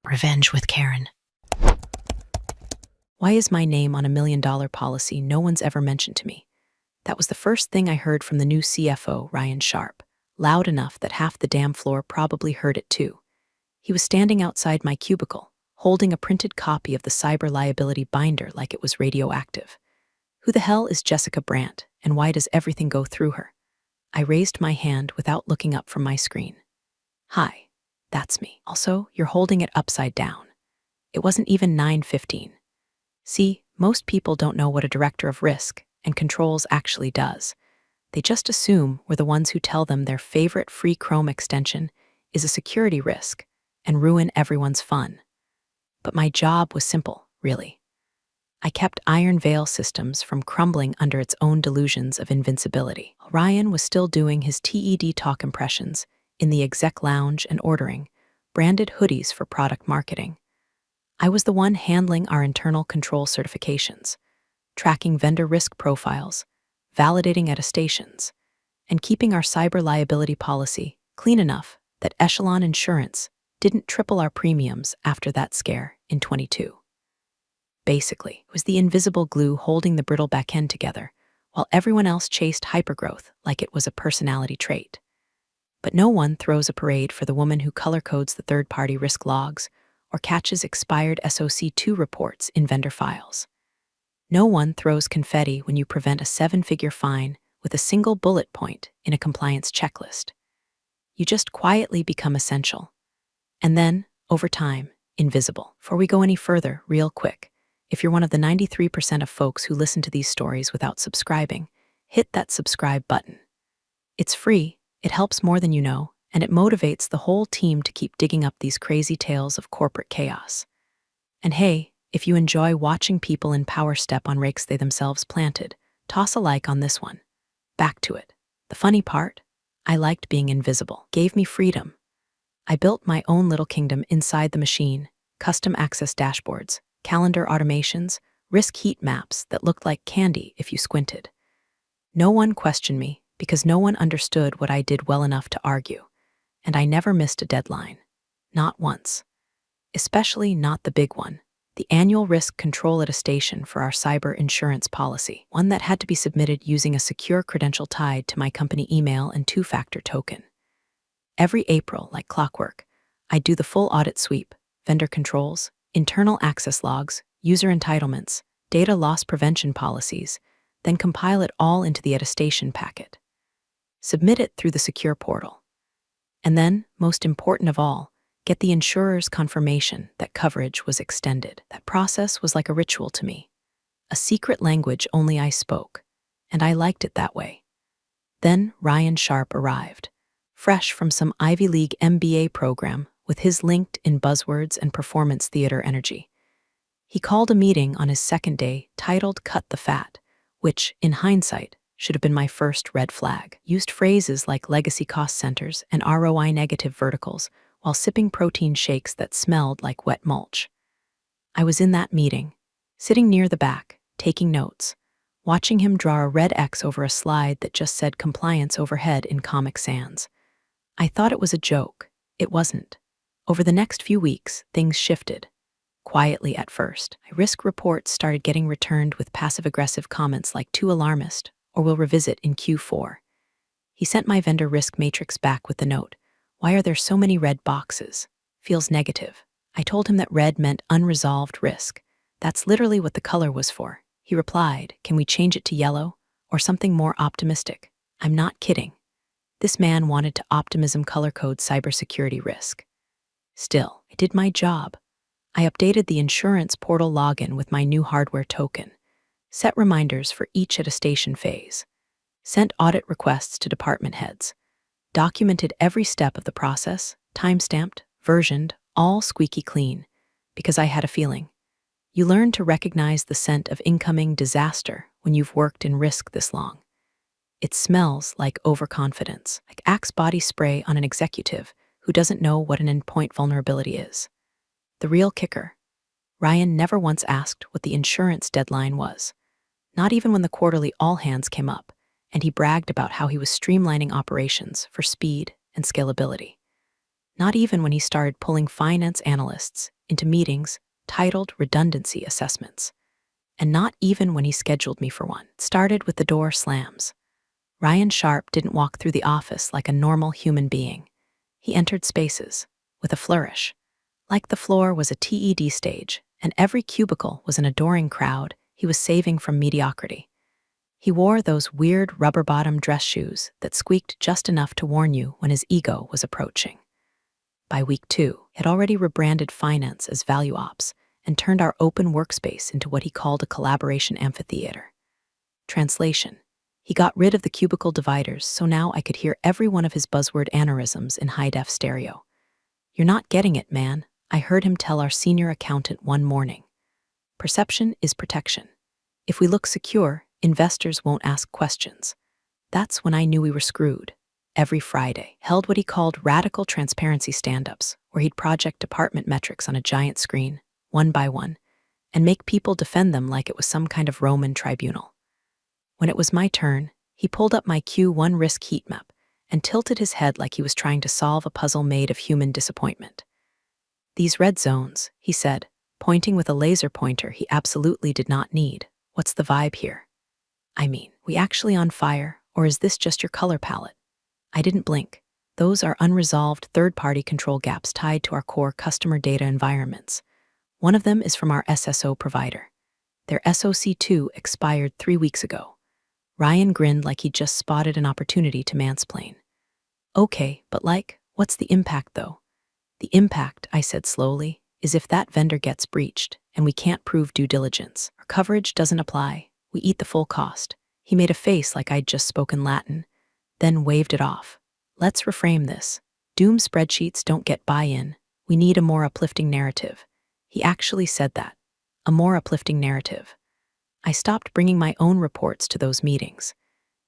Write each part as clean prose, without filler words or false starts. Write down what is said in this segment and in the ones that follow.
Revenge with Karen. Why is my name on $1 million policy no one's ever mentioned to me? That was the first thing I heard from the new CFO, Ryan Sharp, loud enough that half the damn floor probably heard it too. He was standing outside my cubicle, holding a printed copy of the cyber liability binder like it was radioactive. Who the hell is Jessica Brandt, and why does everything go through her? I raised my hand without looking up from my screen. Hi, that's me. Also, you're holding it upside down. It wasn't even 9:15. See, most people don't know what a director of risk and controls actually does. They just assume we're the ones who tell them their favorite free Chrome extension is a security risk and ruin everyone's fun. But my job was simple, really. I kept Iron Veil Systems from crumbling under its own delusions of invincibility. Ryan was still doing his TED talk impressions in the exec lounge and ordering branded hoodies for product marketing. I was the one handling our internal control certifications, tracking vendor risk profiles, validating attestations, and keeping our cyber liability policy clean enough that Echelon Insurance didn't triple our premiums after that scare in 22. Basically, it was the invisible glue holding the brittle backend together, while everyone else chased hypergrowth like it was a personality trait. But no one throws a parade for the woman who color codes the third-party risk logs or catches expired SOC2 reports in vendor files. No one throws confetti when you prevent a 7-figure fine with a single bullet point in a compliance checklist. You just quietly become essential. And then, over time, invisible. Before we go any further, real quick, if you're one of the 93% of folks who listen to these stories without subscribing, hit that subscribe button. It's free, it helps more than you know, and it motivates the whole team to keep digging up these crazy tales of corporate chaos. And hey, if you enjoy watching people in power step on rakes they themselves planted, toss a like on this one. Back to it. The funny part? I liked being invisible. Gave me freedom. I built my own little kingdom inside the machine, custom access dashboards, calendar automations, risk heat maps that looked like candy if you squinted. No one questioned me because no one understood what I did well enough to argue. And I never missed a deadline. Not once. Especially not the big one, the annual risk control attestation for our cyber insurance policy, one that had to be submitted using a secure credential tied to my company email and two-factor token. Every April, like clockwork, I'd do the full audit sweep, vendor controls, internal access logs, user entitlements, data loss prevention policies, then compile it all into the attestation packet. Submit it through the secure portal. And then, most important of all, get the insurer's confirmation that coverage was extended. That process was like a ritual to me, a secret language only I spoke, and I liked it that way. Then Ryan Sharp arrived, fresh from some Ivy League MBA program with his LinkedIn buzzwords and performance theater energy. He called a meeting on his second day titled Cut the Fat, which, in hindsight, should have been my first red flag. Used phrases like legacy cost centers and ROI negative verticals while sipping protein shakes that smelled like wet mulch. I was in that meeting, sitting near the back, taking notes, watching him draw a red X over a slide that just said compliance overhead in Comic Sans. I thought it was a joke. It wasn't. Over the next few weeks, things shifted. Quietly at first, my risk reports started getting returned with passive-aggressive comments like too alarmist or we'll revisit in Q4. He sent my vendor risk matrix back with the note, "Why are there so many red boxes? Feels negative." I told him that red meant unresolved risk. That's literally what the color was for. He replied, "Can we change it to yellow or something more optimistic?" I'm not kidding. This man wanted to optimism color code cybersecurity risk. Still, I did my job. I updated the insurance portal login with my new hardware token, set reminders for each attestation phase, sent audit requests to department heads, documented every step of the process, timestamped, versioned, all squeaky clean, because I had a feeling. You learn to recognize the scent of incoming disaster when you've worked in risk this long. It smells like overconfidence, like Axe body spray on an executive who doesn't know what an endpoint vulnerability is. The real kicker, Ryan never once asked what the insurance deadline was, not even when the quarterly all-hands came up, and he bragged about how he was streamlining operations for speed and scalability. Not even when he started pulling finance analysts into meetings titled redundancy assessments. And not even when he scheduled me for one. It started with the door slams. Ryan Sharp didn't walk through the office like a normal human being. He entered spaces with a flourish. Like the floor was a TED stage, and every cubicle was an adoring crowd he was saving from mediocrity. He wore those weird rubber-bottom dress shoes that squeaked just enough to warn you when his ego was approaching. By week 2, he had already rebranded finance as value ops and turned our open workspace into what he called a collaboration amphitheater. Translation: he got rid of the cubicle dividers, so now I could hear every one of his buzzword aneurysms in high-def stereo. "You're not getting it, man," I heard him tell our senior accountant one morning. "Perception is protection. If we look secure, investors won't ask questions." That's when I knew we were screwed. Every Friday, held what he called radical transparency stand-ups, where he'd project department metrics on a giant screen, one by one, and make people defend them like it was some kind of Roman tribunal. When it was my turn, he pulled up my Q1 risk heat map and tilted his head like he was trying to solve a puzzle made of human disappointment. "These red zones," he said, pointing with a laser pointer he absolutely did not need. "What's the vibe here? I mean, we actually on fire, or is this just your color palette?" I didn't blink. Those are unresolved third-party control gaps tied to our core customer data environments. One of them is from our SSO provider. Their SOC2 expired 3 weeks ago. Ryan grinned like he'd just spotted an opportunity to mansplain. "Okay, but what's the impact though?" "The impact," I said slowly, "is if that vendor gets breached and we can't prove due diligence, our coverage doesn't apply, we eat the full cost." He made a face like I'd just spoken Latin, then waved it off. "Let's reframe this. Doom spreadsheets don't get buy-in. We need a more uplifting narrative." He actually said that. A more uplifting narrative. I stopped bringing my own reports to those meetings.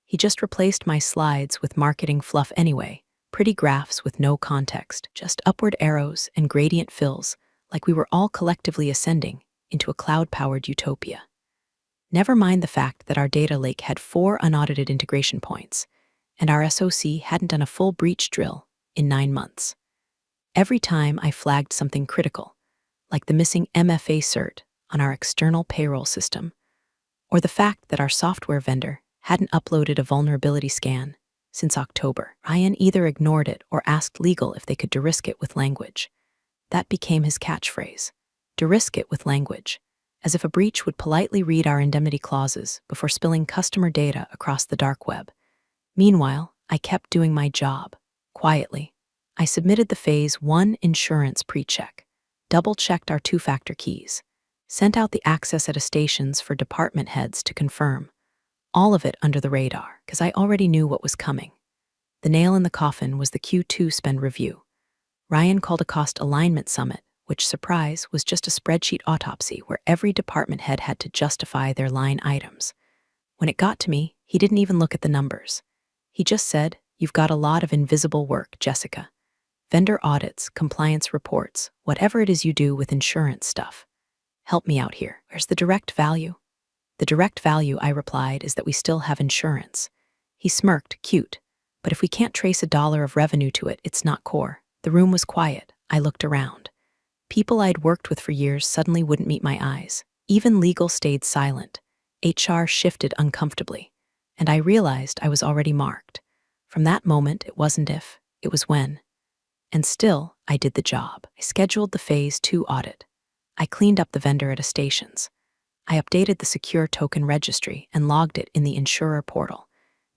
He just replaced my slides with marketing fluff anyway, pretty graphs with no context, just upward arrows and gradient fills, like we were all collectively ascending into a cloud-powered utopia. Never mind the fact that our data lake had 4 unaudited integration points, and our SOC hadn't done a full breach drill in 9 months. Every time I flagged something critical, like the missing MFA cert on our external payroll system, or the fact that our software vendor hadn't uploaded a vulnerability scan since October, Ryan either ignored it or asked legal if they could de-risk it with language. That became his catchphrase, "de-risk it with language," as if a breach would politely read our indemnity clauses before spilling customer data across the dark web. Meanwhile, I kept doing my job, quietly. I submitted the Phase 1 insurance pre-check, double-checked our 2-factor keys, sent out the access attestations for department heads to confirm, all of it under the radar, because I already knew what was coming. The nail in the coffin was the Q2 spend review. Ryan called a cost alignment summit, which, surprise, was just a spreadsheet autopsy where every department head had to justify their line items. When it got to me, he didn't even look at the numbers. He just said, "You've got a lot of invisible work, Jessica. Vendor audits, compliance reports, whatever it is you do with insurance stuff. Help me out here. Where's the direct value?" "The direct value," I replied, "is that we still have insurance." He smirked, cute. "But if we can't trace $1 of revenue to it, it's not core." The room was quiet. I looked around. People I'd worked with for years suddenly wouldn't meet my eyes. Even legal stayed silent. HR shifted uncomfortably. And I realized I was already marked. From that moment, it wasn't if, it was when. And still, I did the job. I scheduled the Phase 2 audit. I cleaned up the vendor attestations. I updated the secure token registry and logged it in the Insurer portal.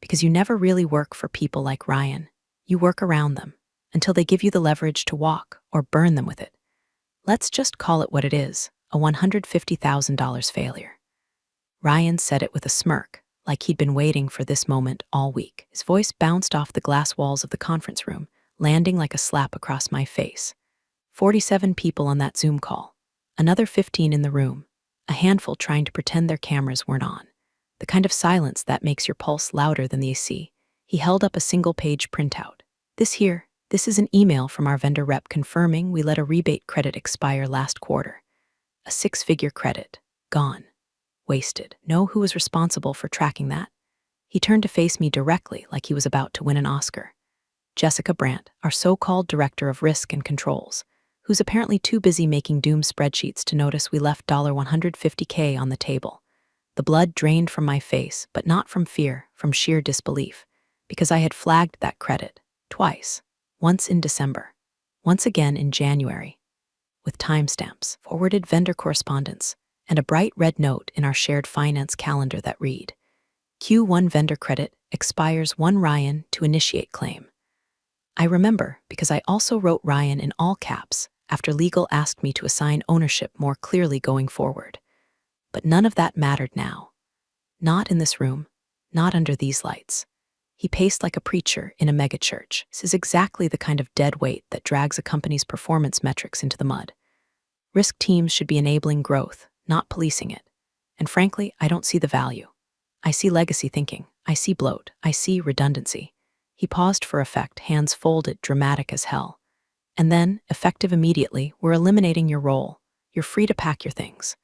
Because you never really work for people like Ryan. You work around them, until they give you the leverage to walk or burn them with it. Let's just call it what it is, a $150,000 failure. Ryan said it with a smirk, like he'd been waiting for this moment all week. His voice bounced off the glass walls of the conference room, landing like a slap across my face. 47 people on that Zoom call. Another 15 in the room. A handful trying to pretend their cameras weren't on. The kind of silence that makes your pulse louder than the AC. He held up a single-page printout. This is an email from our vendor rep confirming we let a rebate credit expire last quarter. A 6-figure credit. Gone. Wasted. Know who was responsible for tracking that?" He turned to face me directly like he was about to win an Oscar. Jessica Brandt, our so-called director of risk and controls, who's apparently too busy making doom spreadsheets to notice we left $150K on the table. The blood drained from my face, but not from fear, from sheer disbelief, because I had flagged that credit twice, once in December, once again in January, with timestamps, forwarded vendor correspondence, and a bright red note in our shared finance calendar that read, Q1 vendor credit expires 1 Ryan to initiate claim. I remember because I also wrote Ryan in all caps after legal asked me to assign ownership more clearly going forward. But none of that mattered now. Not in this room, not under these lights. He paced like a preacher in a megachurch. This is exactly the kind of dead weight that drags a company's performance metrics into the mud. Risk teams should be enabling growth, not policing it. And frankly, I don't see the value. I see legacy thinking. I see bloat. I see redundancy. He paused for effect, hands folded, dramatic as hell. And then, effective immediately, we're eliminating your role. You're free to pack your things.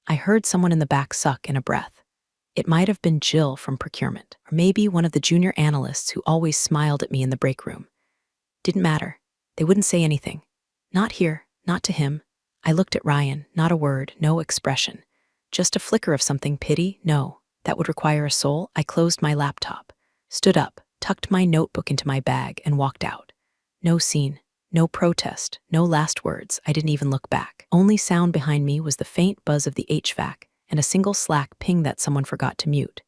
I heard someone in the back suck in a breath. It might have been Jill from procurement, or maybe one of the junior analysts who always smiled at me in the break room. Didn't matter. They wouldn't say anything. Not here, not to him. I looked at Ryan, not a word, no expression. Just a flicker of something, pity, no. That would require a soul. I closed my laptop, stood up, tucked my notebook into my bag, and walked out. No scene, no protest, no last words. I didn't even look back. Only sound behind me was the faint buzz of the HVAC and a single Slack ping that someone forgot to mute.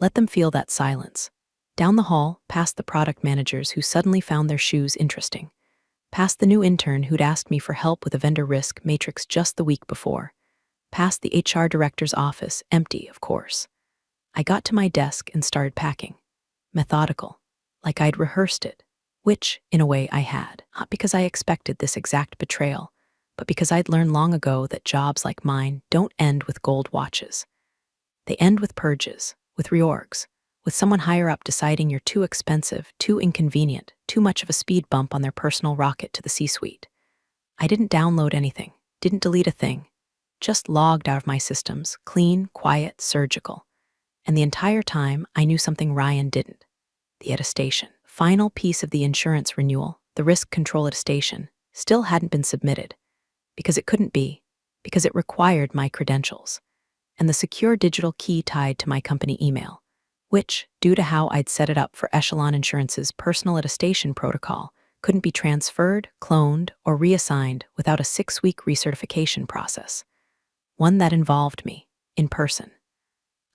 Let them feel that silence. Down the hall, past the product managers who suddenly found their shoes interesting. Past the new intern who'd asked me for help with a vendor risk matrix just the week before. Past the HR director's office, empty, of course. I got to my desk and started packing. Methodical, like I'd rehearsed it, which, in a way, I had. Not because I expected this exact betrayal, but because I'd learned long ago that jobs like mine don't end with gold watches. They end with purges, with reorgs, with someone higher up deciding you're too expensive, too inconvenient, too much of a speed bump on their personal rocket to the C-suite. I didn't download anything, didn't delete a thing, just logged out of my systems, clean, quiet, surgical. And the entire time, I knew something Ryan didn't. The attestation, final piece of the insurance renewal, the risk control attestation, still hadn't been submitted. Because it couldn't be, because it required my credentials, and the secure digital key tied to my company email, which, due to how I'd set it up for Echelon Insurance's personal attestation protocol, couldn't be transferred, cloned, or reassigned without a 6-week recertification process. One that involved me, in person.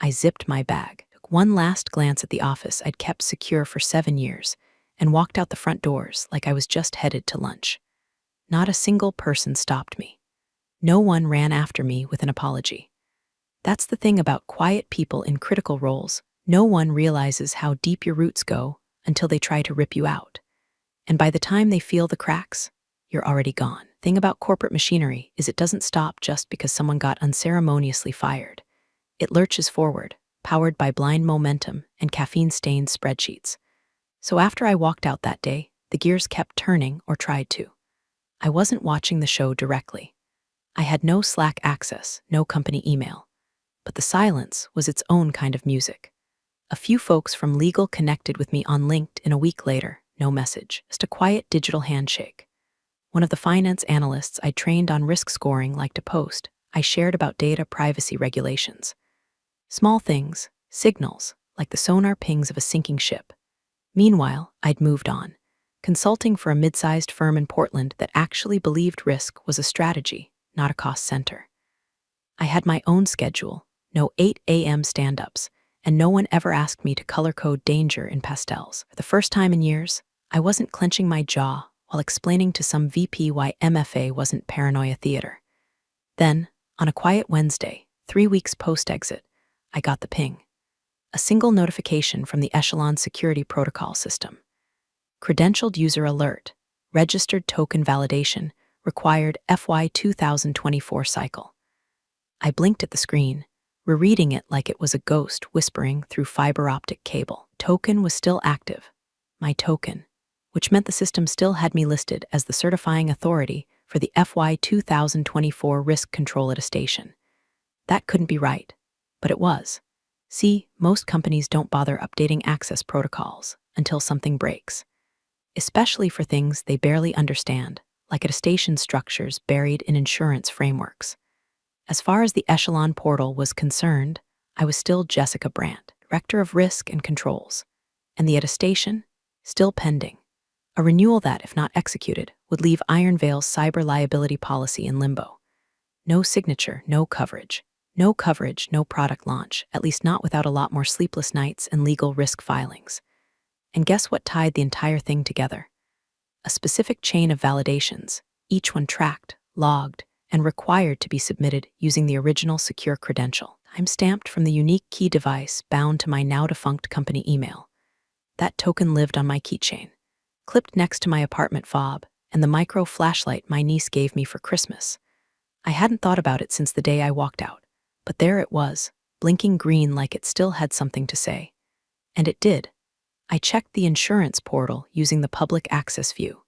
I zipped my bag, took one last glance at the office I'd kept secure for 7 years, and walked out the front doors like I was just headed to lunch. Not a single person stopped me. No one ran after me with an apology. That's the thing about quiet people in critical roles. No one realizes how deep your roots go until they try to rip you out. And by the time they feel the cracks, you're already gone. Thing about corporate machinery is it doesn't stop just because someone got unceremoniously fired. It lurches forward, powered by blind momentum and caffeine-stained spreadsheets. So after I walked out that day, the gears kept turning, or tried to. I wasn't watching the show directly. I had no Slack access, no company email. But the silence was its own kind of music. A few folks from legal connected with me on LinkedIn a week later, no message, just a quiet digital handshake. One of the finance analysts I trained on risk scoring liked a post I shared about data privacy regulations. Small things, signals, like the sonar pings of a sinking ship. Meanwhile, I'd moved on, consulting for a mid-sized firm in Portland that actually believed risk was a strategy, not a cost center. I had my own schedule, no 8 a.m. stand-ups, and no one ever asked me to color code danger in pastels. For the first time in years, I wasn't clenching my jaw while explaining to some VP why MFA wasn't paranoia theater. Then, on a quiet Wednesday, 3 weeks post-exit, I got the ping. A single notification from the Echelon security protocol system. Credentialed user alert, registered token validation, required FY 2024 cycle. I blinked at the screen, rereading it like it was a ghost whispering through fiber optic cable. Token was still active. My token, which meant the system still had me listed as the certifying authority for the FY 2024 risk control attestation. That couldn't be right, but it was. See, most companies don't bother updating access protocols until something breaks. especially for things they barely understand, like attestation structures buried in insurance frameworks. As far as the Echelon portal was concerned, I was still Jessica Brandt, Director of Risk and Controls, and the attestation, still pending. A renewal that, if not executed, would leave Iron Vale's cyber liability policy in limbo. No signature, no coverage. No coverage, no product launch, at least not without a lot more sleepless nights and legal risk filings. And guess what tied the entire thing together? A specific chain of validations, each one tracked, logged, and required to be submitted using the original secure credential. I'm stamped from the unique key device bound to my now-defunct company email. That token lived on my keychain, clipped next to my apartment fob, and the micro flashlight my niece gave me for Christmas. I hadn't thought about it since the day I walked out, but there it was, blinking green like it still had something to say. And it did. I checked the insurance portal using the public access view.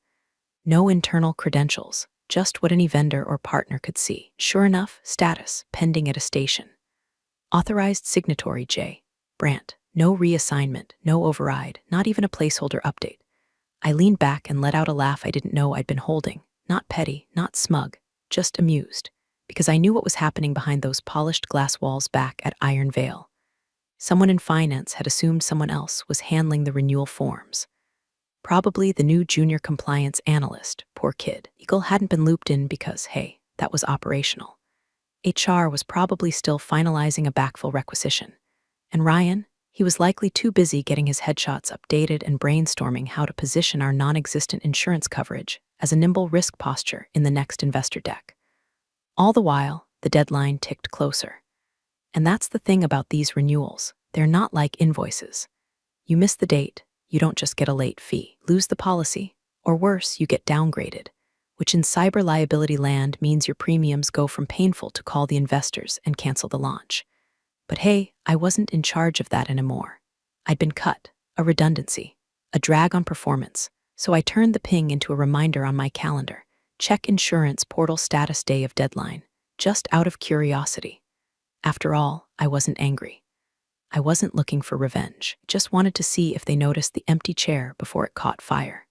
No internal credentials, just what any vendor or partner could see. Sure enough, status, pending attestation. Authorized signatory J. Brandt. No reassignment, no override, not even a placeholder update. I leaned back and let out a laugh I didn't know I'd been holding. Not petty, not smug, just amused, because I knew what was happening behind those polished glass walls back at Iron Vale. Someone in finance had assumed someone else was handling the renewal forms. Probably the new junior compliance analyst, poor kid. Eagle hadn't been looped in because, hey, that was operational. HR was probably still finalizing a backfill requisition. And Ryan, he was likely too busy getting his headshots updated and brainstorming how to position our non-existent insurance coverage as a nimble risk posture in the next investor deck. All the while, the deadline ticked closer. And that's the thing about these renewals. They're not like invoices. You miss the date, you don't just get a late fee, lose the policy, or worse, you get downgraded, which in cyber liability land means your premiums go from painful to call the investors and cancel the launch. But hey, I wasn't in charge of that anymore. I'd been cut, a redundancy, a drag on performance, so I turned the ping into a reminder on my calendar. Check insurance portal status day of deadline, just out of curiosity. After all, I wasn't angry. I wasn't looking for revenge, just wanted to see if they noticed the empty chair before it caught fire.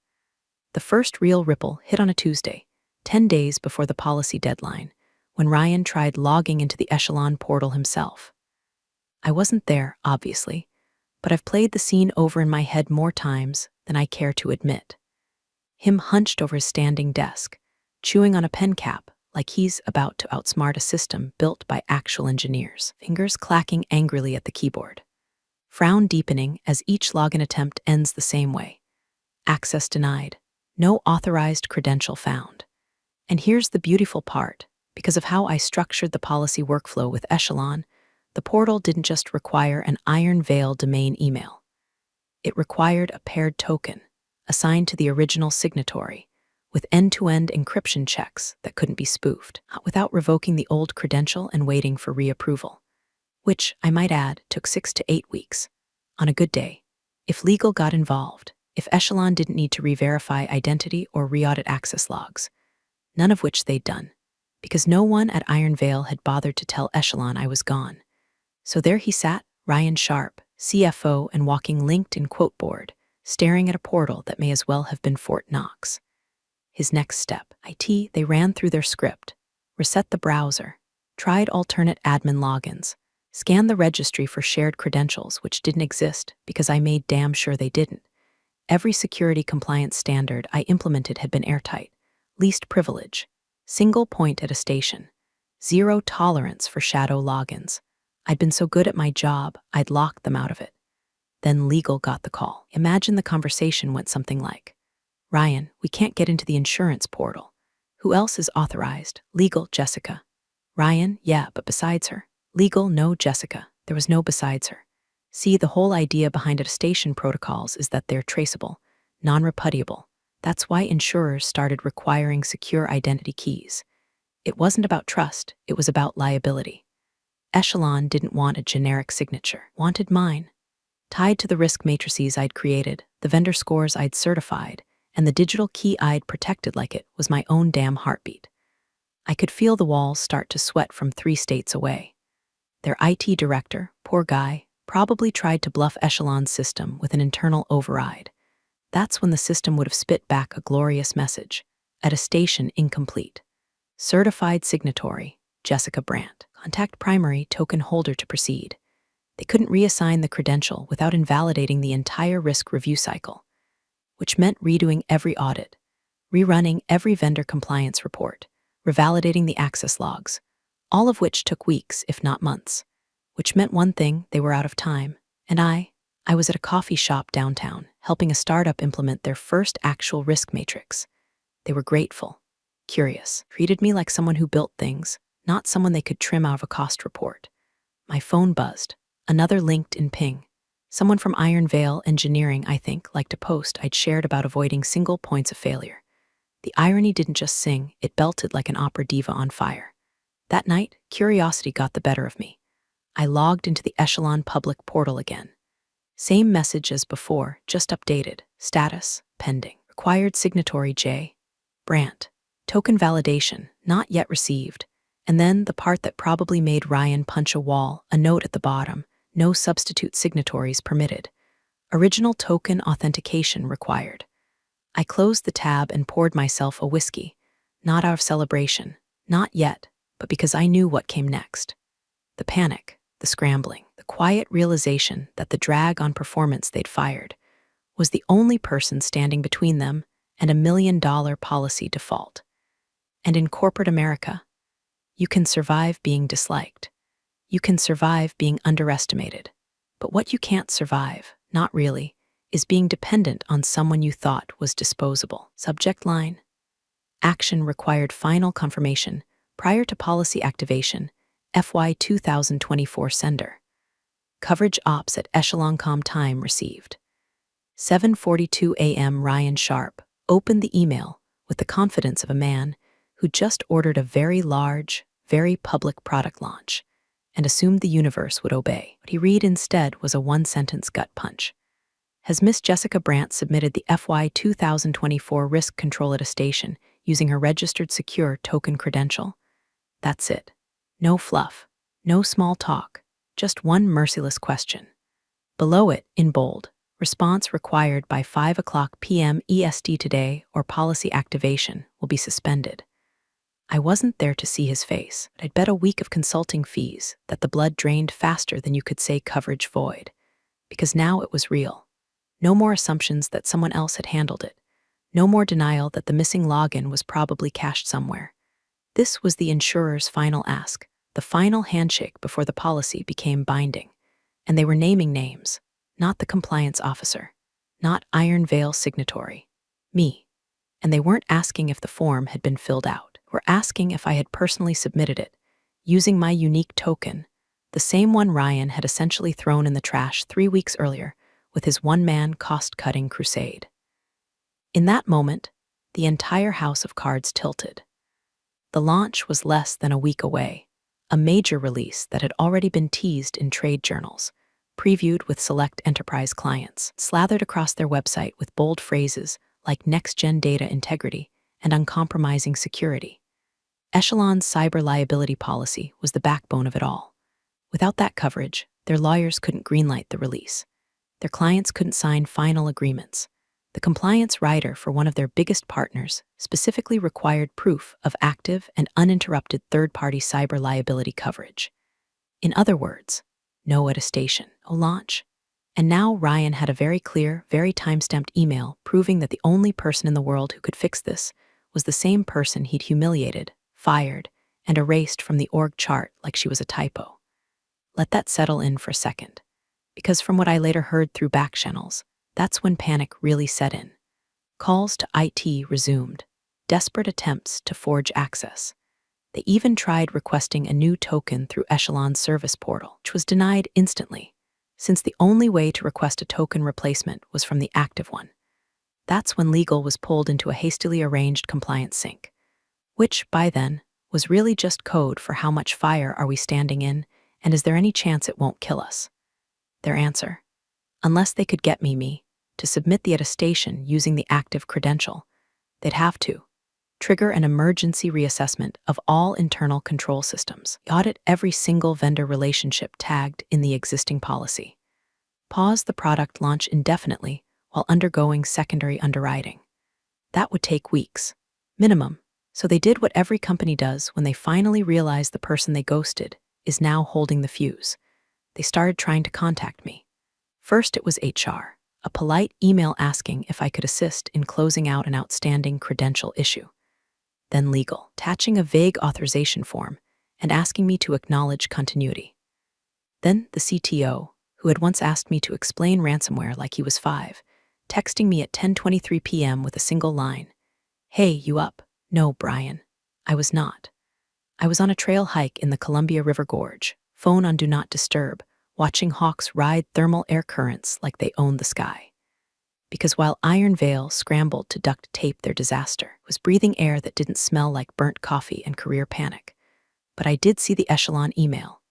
The first real ripple hit on a Tuesday, 10 days before the policy deadline, when Ryan tried logging into the Echelon portal himself. I wasn't there, obviously, but I've played the scene over in my head more times than I care to admit. Him hunched over his standing desk, chewing on a pen cap like he's about to outsmart a system built by actual engineers, fingers clacking angrily at the keyboard. Frown deepening as each login attempt ends the same way. Access denied. No authorized credential found. And here's the beautiful part. Because of how I structured the policy workflow with Echelon, the portal didn't just require an Iron Vale domain email. It required a paired token, assigned to the original signatory, with end-to-end encryption checks that couldn't be spoofed, without revoking the old credential and waiting for reapproval, which, I might add, took 6 to 8 weeks. On a good day, if legal got involved, if Echelon didn't need to re-verify identity or re-audit access logs, none of which they'd done, because no one at Iron Vale had bothered to tell Echelon I was gone. So there he sat, Ryan Sharp, CFO and walking LinkedIn quote board, staring at a portal that may as well have been Fort Knox. His next step, IT, they ran through their script, reset the browser, tried alternate admin logins, scanned the registry for shared credentials which didn't exist because I made damn sure they didn't. Every security compliance standard I implemented had been airtight, least privilege, single point attestation, zero tolerance for shadow logins. I'd been so good at my job, I'd locked them out of it. Then legal got the call. Imagine the conversation went something like, Ryan, we can't get into the insurance portal. Who else is authorized? Legal, Jessica. Ryan, yeah, but besides her. Legal, no, Jessica. There was no besides her. See, the whole idea behind attestation protocols is that they're traceable, non-repudiable. That's why insurers started requiring secure identity keys. It wasn't about trust, it was about liability. Echelon didn't want a generic signature, wanted mine. Tied to the risk matrices I'd created, the vendor scores I'd certified, and the digital key I'd protected like it was my own damn heartbeat. I could feel the walls start to sweat from 3 states away. Their IT director, poor guy, probably tried to bluff Echelon's system with an internal override. That's when the system would have spit back a glorious message. Attestation incomplete. Certified signatory, Jessica Brandt. Contact primary token holder to proceed. They couldn't reassign the credential without invalidating the entire risk review cycle, which meant redoing every audit, rerunning every vendor compliance report, revalidating the access logs, all of which took weeks, if not months, which meant one thing: they were out of time. And I was at a coffee shop downtown, helping a startup implement their first actual risk matrix. They were grateful, curious, treated me like someone who built things, not someone they could trim out of a cost report. My phone buzzed. Another LinkedIn ping. Someone from Iron Veil Engineering, I think, liked a post I'd shared about avoiding single points of failure. The irony didn't just sing, it belted like an opera diva on fire. That night, curiosity got the better of me. I logged into the Echelon public portal again. Same message as before, just updated. Status, pending. Required signatory J. Brandt. Token validation, not yet received. And then the part that probably made Ryan punch a wall, a note at the bottom: no substitute signatories permitted. Original token authentication required. I closed the tab and poured myself a whiskey, not out of celebration, not yet, but because I knew what came next. The panic, the scrambling, the quiet realization that the drag on performance they'd fired was the only person standing between them and $1 million policy default. And in corporate America, you can survive being disliked. You can survive being underestimated. But what you can't survive, not really, is being dependent on someone you thought was disposable. Subject line: action required final confirmation prior to policy activation, FY 2024 sender. Coverage ops at Echeloncom time received. 7:42 a.m. Ryan Sharp opened the email with the confidence of a man who just ordered a very large, very public product launch and assumed the universe would obey. What he read instead was a one-sentence gut punch. Has Miss Jessica Brandt submitted the FY 2024 risk control attestation using her registered secure token credential? That's it. No fluff, no small talk, just one merciless question. Below it, in bold: response required by 5:00 p.m. EST today or policy activation will be suspended. I wasn't there to see his face, but I'd bet a week of consulting fees that the blood drained faster than you could say coverage void. Because now it was real. No more assumptions that someone else had handled it. No more denial that the missing login was probably cached somewhere. This was the insurer's final ask, the final handshake before the policy became binding. And they were naming names, not the compliance officer, not Iron Veil signatory, me. And they weren't asking if the form had been filled out. Were asking if I had personally submitted it, using my unique token, the same one Ryan had essentially thrown in the trash 3 weeks earlier with his one-man cost-cutting crusade. In that moment, the entire house of cards tilted. The launch was less than a week away, a major release that had already been teased in trade journals, previewed with select enterprise clients, slathered across their website with bold phrases like next-gen data integrity and uncompromising security. Echelon's cyber liability policy was the backbone of it all. Without that coverage, their lawyers couldn't greenlight the release. Their clients couldn't sign final agreements. The compliance rider for one of their biggest partners specifically required proof of active and uninterrupted third-party cyber liability coverage. In other words, no attestation, no launch. And now Ryan had a very clear, very time-stamped email proving that the only person in the world who could fix this was the same person he'd humiliated, fired, and erased from the org chart like she was a typo. Let that settle in for a second, because from what I later heard through back channels, that's when panic really set in. Calls to IT resumed, desperate attempts to forge access. They even tried requesting a new token through Echelon's service portal, which was denied instantly, since the only way to request a token replacement was from the active one. That's when legal was pulled into a hastily arranged compliance sync, which, by then, was really just code for how much fire are we standing in, and is there any chance it won't kill us? Their answer: unless they could get me to submit the attestation using the active credential, they'd have to trigger an emergency reassessment of all internal control systems, audit every single vendor relationship tagged in the existing policy, pause the product launch indefinitely while undergoing secondary underwriting. That would take weeks, minimum. So they did what every company does when they finally realize the person they ghosted is now holding the fuse. They started trying to contact me. First, it was HR, a polite email asking if I could assist in closing out an outstanding credential issue. Then legal, attaching a vague authorization form and asking me to acknowledge continuity. Then the CTO, who had once asked me to explain ransomware like he was 5, texting me at 10:23 p.m. with a single line. "Hey, you up?" No, Brian. I was not. I was on a trail hike in the Columbia River Gorge, phone on Do Not Disturb, watching hawks ride thermal air currents like they owned the sky. Because while Iron Veil scrambled to duct tape their disaster, was breathing air that didn't smell like burnt coffee and career panic. But I did see the echelon email.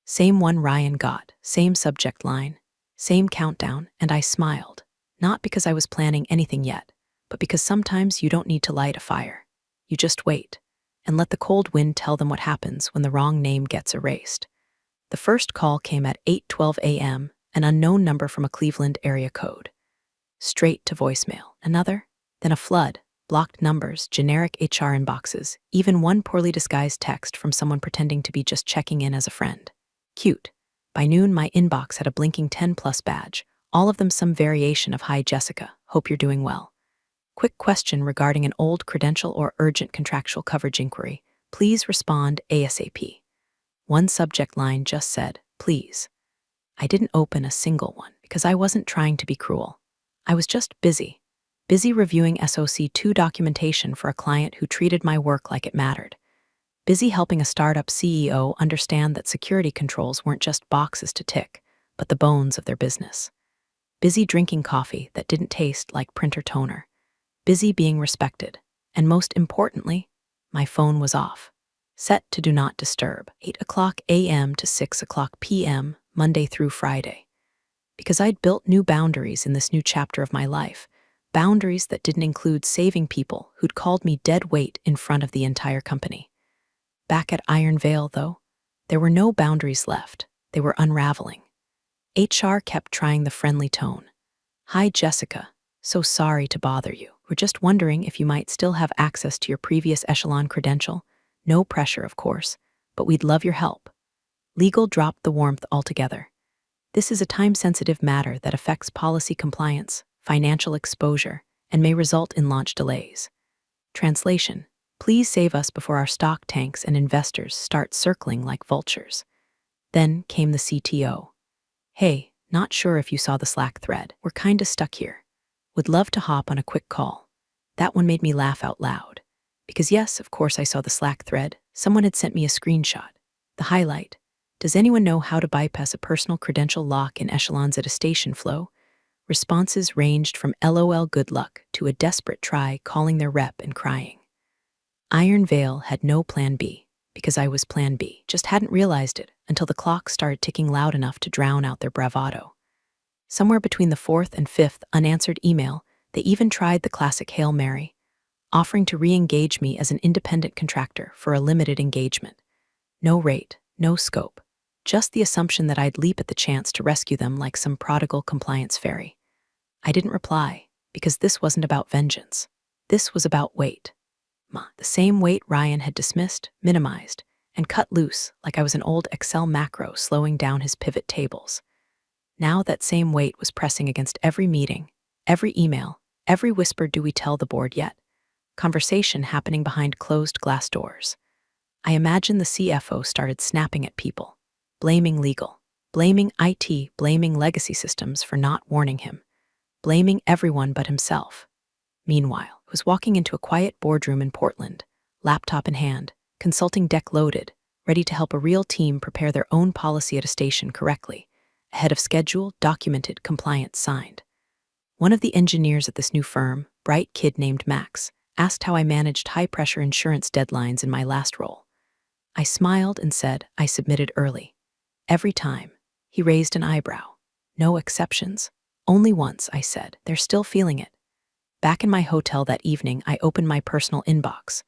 Same one Ryan got, same subject line, same countdown, and I smiled. Not because I was planning anything yet, but because sometimes you don't need to light a fire. You just wait, and let the cold wind tell them what happens when the wrong name gets erased. The first call came at 8:12 a.m., an unknown number from a Cleveland area code. Straight to voicemail. Another, then a flood, blocked numbers, generic HR inboxes, even one poorly disguised text from someone pretending to be just checking in as a friend. Cute. By noon, my inbox had a blinking 10+ badge, all of them some variation of "Hi Jessica, hope you're doing well. Quick question regarding an old credential or urgent contractual coverage inquiry. Please respond ASAP." One subject line just said, "Please." I didn't open a single one because I wasn't trying to be cruel. I was just busy reviewing SOC 2 documentation for a client who treated my work like it mattered. Busy helping a startup CEO understand that security controls weren't just boxes to tick, but the bones of their business. Busy drinking coffee that didn't taste like printer toner. Busy being respected. And most importantly, my phone was off. Set to Do Not Disturb, 8:00 a.m. to 6:00 p.m., Monday through Friday. Because I'd built new boundaries in this new chapter of my life, boundaries that didn't include saving people who'd called me dead weight in front of the entire company. Back at Iron Veil, though, there were no boundaries left. They were unraveling. HR kept trying the friendly tone. "Hi, Jessica. So sorry to bother you. We're just wondering if you might still have access to your previous echelon credential. No pressure, of course, but we'd love your help." Legal dropped the warmth altogether. This is a time-sensitive matter that affects policy compliance, financial exposure, and may result in launch delays. Translation: please save us before our stock tanks and investors start circling like vultures. Then came the CTO. "Hey, not sure if you saw the Slack thread. We're kinda stuck here. Would love to hop on a quick call." That one made me laugh out loud. Because yes, of course I saw the Slack thread. Someone had sent me a screenshot. The highlight: "Does anyone know how to bypass a personal credential lock in echelons at a station flow?" Responses ranged from "LOL good luck" to a desperate try calling their rep and crying. Iron Veil had no plan B, because I was plan B, just hadn't realized it until the clock started ticking loud enough to drown out their bravado. Somewhere between the 4th and 5th unanswered email, they even tried the classic Hail Mary, offering to re-engage me as an independent contractor for a limited engagement. No rate, no scope, just the assumption that I'd leap at the chance to rescue them like some prodigal compliance fairy. I didn't reply, because this wasn't about vengeance. This was about weight. The same weight Ryan had dismissed, minimized, and cut loose like I was an old Excel macro slowing down his pivot tables. Now that same weight was pressing against every meeting, every email, every whispered "do we tell the board yet?" conversation happening behind closed glass doors. I imagine the CFO started snapping at people, blaming legal, blaming IT, blaming legacy systems for not warning him, blaming everyone but himself. Meanwhile, I was walking into a quiet boardroom in Portland, laptop in hand, consulting deck loaded, ready to help a real team prepare their own policy at a station correctly, ahead of schedule, documented, compliance signed. One of the engineers at this new firm, bright kid named Max, asked how I managed high-pressure insurance deadlines in my last role. I smiled and said I submitted early. Every time. He raised an eyebrow. "No exceptions." "Only once," I said. "They're still feeling it." Back in my hotel that evening, I opened my personal inbox.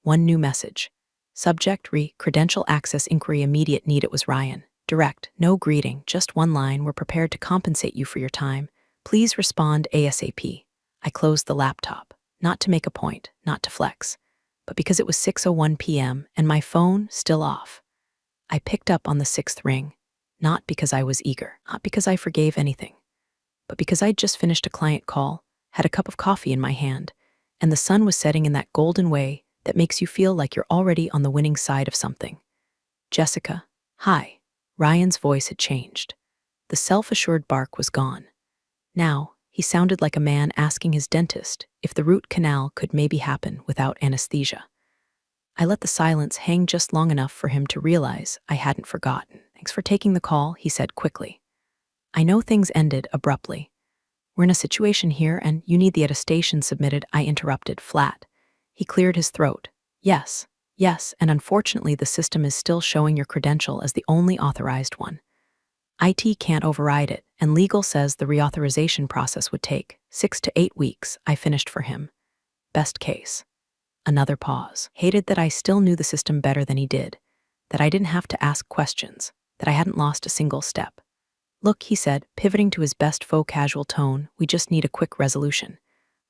One new message. Subject: credential access inquiry, immediate need. It was Ryan. Direct, no greeting, just one line: "We're prepared to compensate you for your time. Please respond ASAP. I closed the laptop, not to make a point, not to flex, but because it was 6:01 p.m. and my phone still off. I picked up on the sixth ring, not because I was eager, not because I forgave anything, but because I'd just finished a client call, had a cup of coffee in my hand, and the sun was setting in that golden way that makes you feel like you're already on the winning side of something. Jessica, hi. Ryan's voice had changed. The self-assured bark was gone. Now, he sounded like a man asking his dentist if the root canal could maybe happen without anesthesia. I let the silence hang just long enough for him to realize I hadn't forgotten. Thanks for taking the call, he said quickly. I know things ended abruptly. We're in a situation here and you need the attestation submitted, I interrupted flat. He cleared his throat. Yes, and unfortunately the system is still showing your credential as the only authorized one. IT can't override it, and legal says the reauthorization process would take 6 to 8 weeks, I finished for him. Best case. Another pause. Hated that I still knew the system better than he did, that I didn't have to ask questions, that I hadn't lost a single step. Look, he said, pivoting to his best faux casual tone, we just need a quick resolution.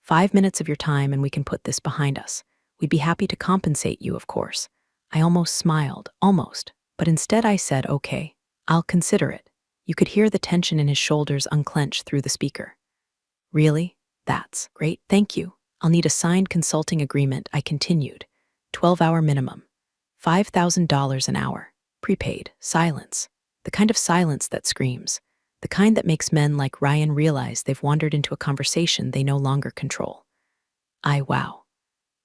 5 minutes of your time and we can put this behind us. We'd be happy to compensate you, of course. I almost smiled, but instead I said, okay, I'll consider it. You could hear the tension in his shoulders unclench through the speaker. Really? That's great, thank you. I'll need a signed consulting agreement, I continued. 12-hour minimum. $5,000 an hour. Prepaid. Silence. The kind of silence that screams. The kind that makes men like Ryan realize they've wandered into a conversation they no longer control. Wow.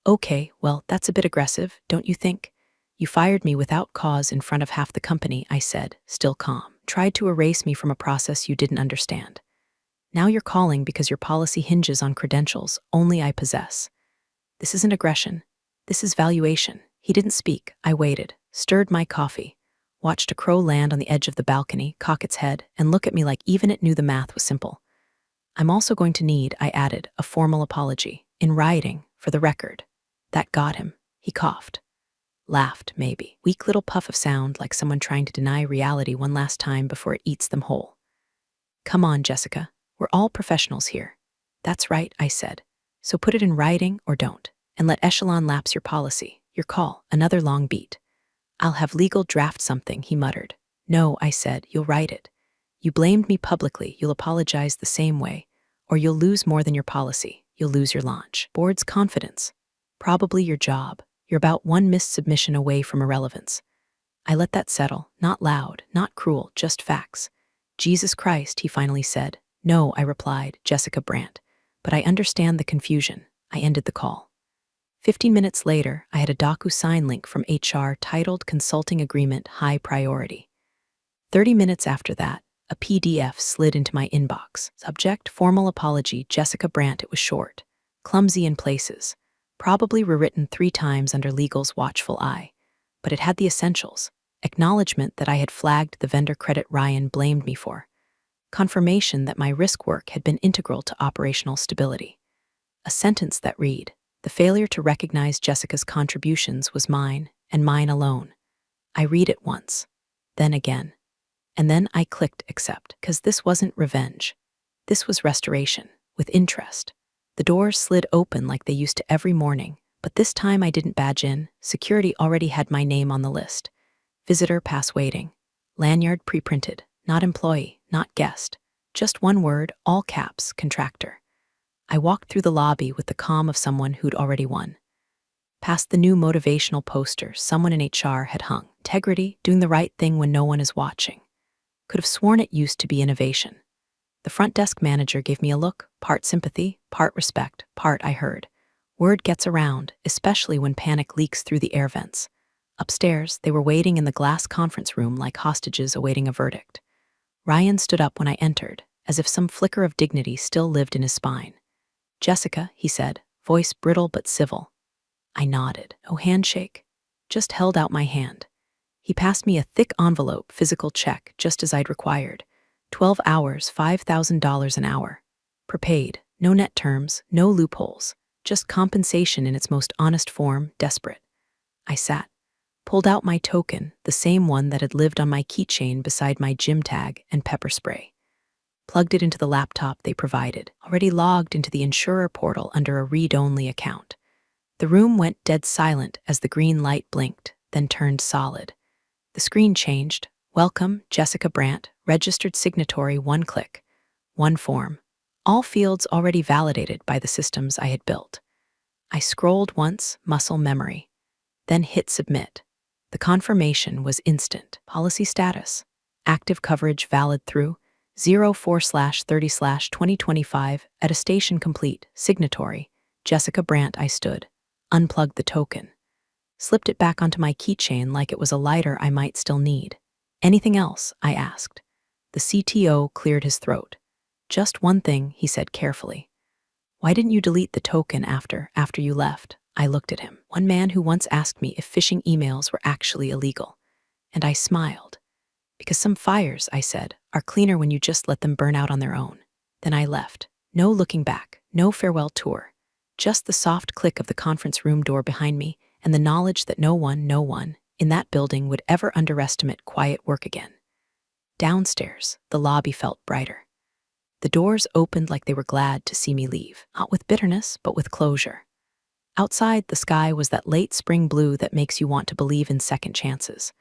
Okay, well, that's a bit aggressive, don't you think? You fired me without cause in front of half the company, I said, still calm. Tried to erase me from a process you didn't understand. Now you're calling because your policy hinges on credentials only I possess. This isn't aggression. This is valuation. He didn't speak. I waited, stirred my coffee, watched a crow land on the edge of the balcony, cock its head, and look at me like even it knew the math was simple. I'm also going to need, I added, a formal apology, in writing, for the record. That got him. He coughed. Laughed, maybe. Weak little puff of sound like someone trying to deny reality one last time before it eats them whole. Come on, Jessica. We're all professionals here. That's right, I said. So put it in writing or don't, and let Echelon lapse your policy, your call, another long beat. I'll have legal draft something, he muttered. No, I said, you'll write it. You blamed me publicly, you'll apologize the same way, or you'll lose more than your policy, you'll lose your launch. Board's confidence. Probably your job. You're about one missed submission away from irrelevance. I let that settle, not loud, not cruel, just facts. Jesus Christ, he finally said. No, I replied, Jessica Brandt. But I understand the confusion. I ended the call. 15 minutes later, I had a DocuSign link from HR titled Consulting Agreement High Priority. 30 minutes after that, a PDF slid into my inbox. Subject, formal apology, Jessica Brandt. It was short, clumsy in places, probably rewritten 3 times under legal's watchful eye. But it had the essentials. Acknowledgement that I had flagged the vendor credit Ryan blamed me for. Confirmation that my risk work had been integral to operational stability. A sentence that read, the failure to recognize Jessica's contributions was mine, and mine alone. I read it once, then again. And then I clicked accept, because this wasn't revenge. This was restoration, with interest. The doors slid open like they used to every morning, but this time I didn't badge in. Security already had my name on the list. Visitor pass waiting. Lanyard pre-printed. Not employee, not guest. Just one word, all caps, contractor. I walked through the lobby with the calm of someone who'd already won. Past the new motivational poster someone in HR had hung. Integrity, doing the right thing when no one is watching. Could have sworn it used to be innovation. The front desk manager gave me a look, part sympathy, part respect, part I heard. Word gets around, especially when panic leaks through the air vents. Upstairs, they were waiting in the glass conference room like hostages awaiting a verdict. Ryan stood up when I entered, as if some flicker of dignity still lived in his spine. Jessica, he said, voice brittle but civil. I nodded. No handshake. Just held out my hand. He passed me a thick envelope, physical check, just as I'd required. 12 hours, $5,000 an hour. Prepaid, no net terms, no loopholes, just compensation in its most honest form, desperate. I sat, pulled out my token, the same one that had lived on my keychain beside my gym tag and pepper spray. plugged it into the laptop they provided, already logged into the Insurer portal under a read-only account. The room went dead silent as the green light blinked, then turned solid. The screen changed. Welcome, Jessica Brandt, registered signatory, one click, one form. All fields already validated by the systems I had built. I scrolled once, muscle memory, then hit submit. The confirmation was instant. Policy status. Active coverage valid through 04/30/2025, attestation complete, signatory, Jessica Brandt. I stood, unplugged the token, slipped it back onto my keychain like it was a lighter I might still need. Anything else? I asked. The CTO cleared his throat. Just one thing, he said carefully. Why didn't you delete the token after you left? I looked at him. One man who once asked me if phishing emails were actually illegal. And I smiled. Because some fires, I said, are cleaner when you just let them burn out on their own. Then I left. No looking back, no farewell tour. Just the soft click of the conference room door behind me and the knowledge that no one in that building would ever underestimate quiet work again. Downstairs, the lobby felt brighter. The doors opened like they were glad to see me leave, not with bitterness, but with closure. Outside, the sky was that late spring blue that makes you want to believe in second chances.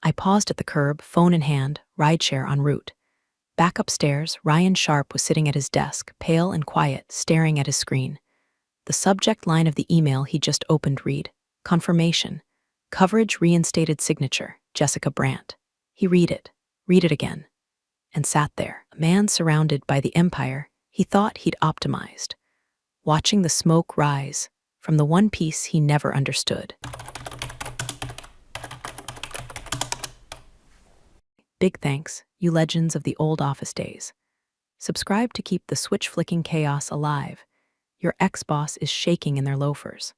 I paused at the curb, phone in hand, rideshare en route. Back upstairs, Ryan Sharp was sitting at his desk, pale and quiet, staring at his screen. The subject line of the email he just opened read, confirmation, coverage reinstated signature, Jessica Brandt. He read it again, and sat there, a man surrounded by the empire he thought he'd optimized, watching the smoke rise from the one piece he never understood. Big thanks, you legends of the old office days. Subscribe to keep the switch-flicking chaos alive. Your ex-boss is shaking in their loafers.